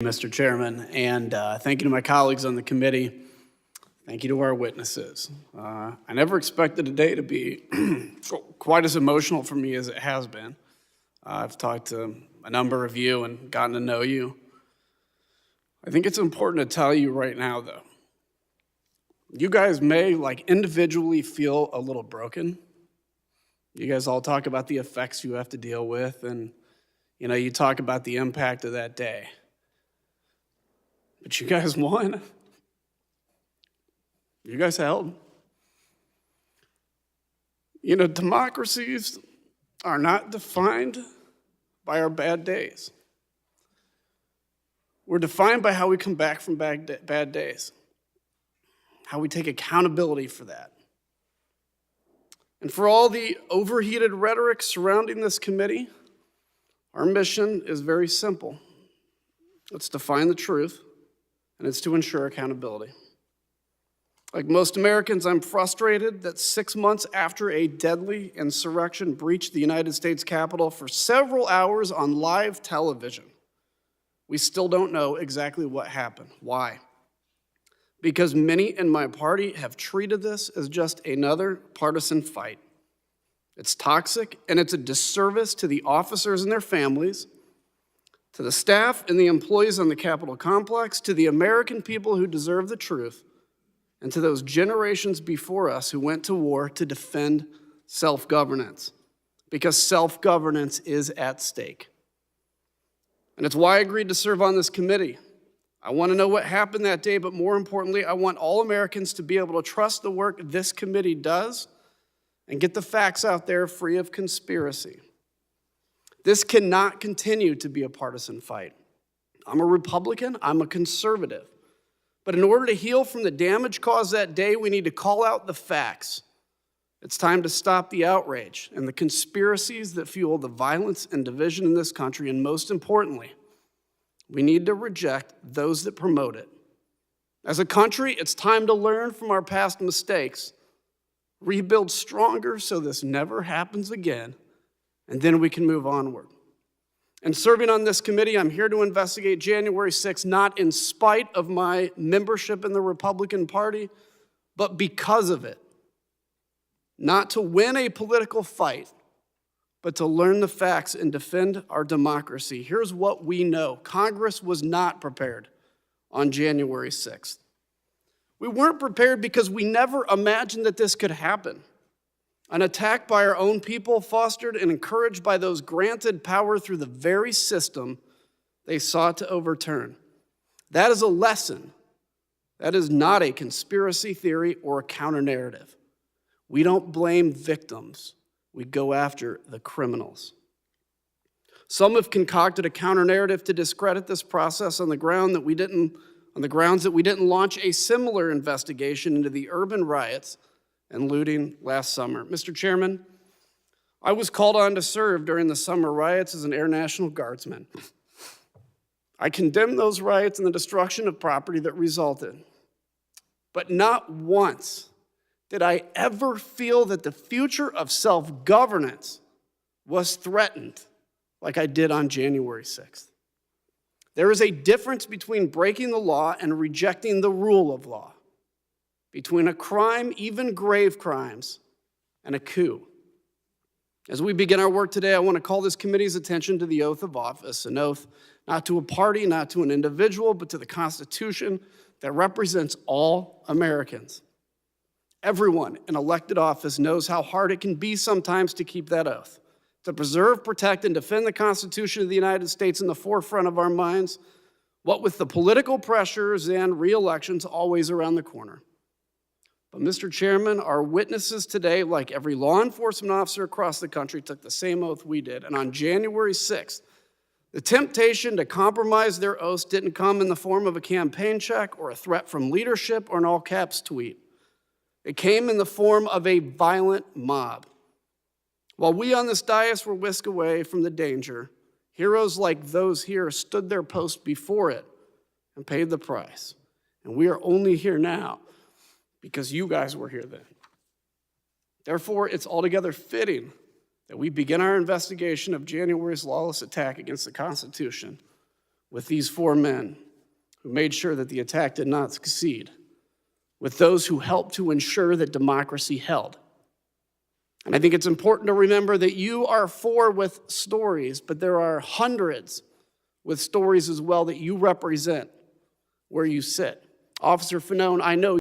Mr. Chairman, and thank you to my colleagues on the committee. Thank you to our witnesses. I never expected today to be quite as emotional for me as it has been. I've talked to a number of you and gotten to know you. I think it's important to tell you right now, though. You guys may, individually feel a little broken. You guys all talk about the effects you have to deal with, and, you talk about the impact of that day. But you guys won. You guys held. Democracies are not defined by our bad days. We're defined by how we come back from bad days, how we take accountability for that. And for all the overheated rhetoric surrounding this committee, our mission is very simple. It's to find the truth, and it's to ensure accountability. Like most Americans, I'm frustrated that 6 months after a deadly insurrection breached the United States Capitol for several hours on live television, we still don't know exactly what happened. Why? Because many in my party have treated this as just another partisan fight. It's toxic, and it's a disservice to the officers and their families, to the staff and the employees on the Capitol complex, to the American people who deserve the truth, and to those generations before us who went to war to defend self-governance, because self-governance is at stake. And it's why I agreed to serve on this committee. I want to know what happened that day, but more importantly, I want all Americans to be able to trust the work this committee does and get the facts out there free of conspiracy. This cannot continue to be a partisan fight. I'm a Republican, I'm a conservative. But in order to heal from the damage caused that day, we need to call out the facts. It's time to stop the outrage and the conspiracies that fuel the violence and division in this country, and most importantly, we need to reject those that promote it. As a country, it's time to learn from our past mistakes, rebuild stronger so this never happens again, and then we can move onward. And serving on this committee, I'm here to investigate January 6th, not in spite of my membership in the Republican Party, but because of it. Not to win a political fight, but to learn the facts and defend our democracy. Here's what we know. Congress was not prepared on January 6th. We weren't prepared because we never imagined that this could happen. An attack by our own people, fostered and encouraged by those granted power through the very system they sought to overturn. That is a lesson. That is not a conspiracy theory or a counter-narrative. We don't blame victims. We go after the criminals. Some have concocted a counter-narrative to discredit this process on the grounds that we didn't launch a similar investigation into the urban riots and looting last summer. Mr. Chairman, I was called on to serve during the summer riots as an Air National Guardsman. I condemn those riots and the destruction of property that resulted. But not once did I ever feel that the future of self-governance was threatened like I did on January 6th. There is a difference between breaking the law and rejecting the rule of law, between a crime, even grave crimes, and a coup. As we begin our work today, I want to call this committee's attention to the oath of office, an oath not to a party, not to an individual, but to the Constitution that represents all Americans. Everyone in elected office knows how hard it can be sometimes to keep that oath, to preserve, protect, and defend the Constitution of the United States in the forefront of our minds, what with the political pressures and re-elections always around the corner. But Mr. Chairman, our witnesses today, like every law enforcement officer across the country, took the same oath we did. And on January 6th, the temptation to compromise their oaths didn't come in the form of a campaign check or a threat from leadership or an all-caps tweet. It came in the form of a violent mob. While we on this dais were whisked away from the danger, heroes like those here stood their post before it and paid the price. And we are only here now because you guys were here then. Therefore, it's altogether fitting that we begin our investigation of January's lawless attack against the Constitution with these four men who made sure that the attack did not succeed, with those who helped to ensure that democracy held. And I think it's important to remember that you are four with stories, but there are hundreds with stories as well that you represent where you sit. Officer Fanone, I know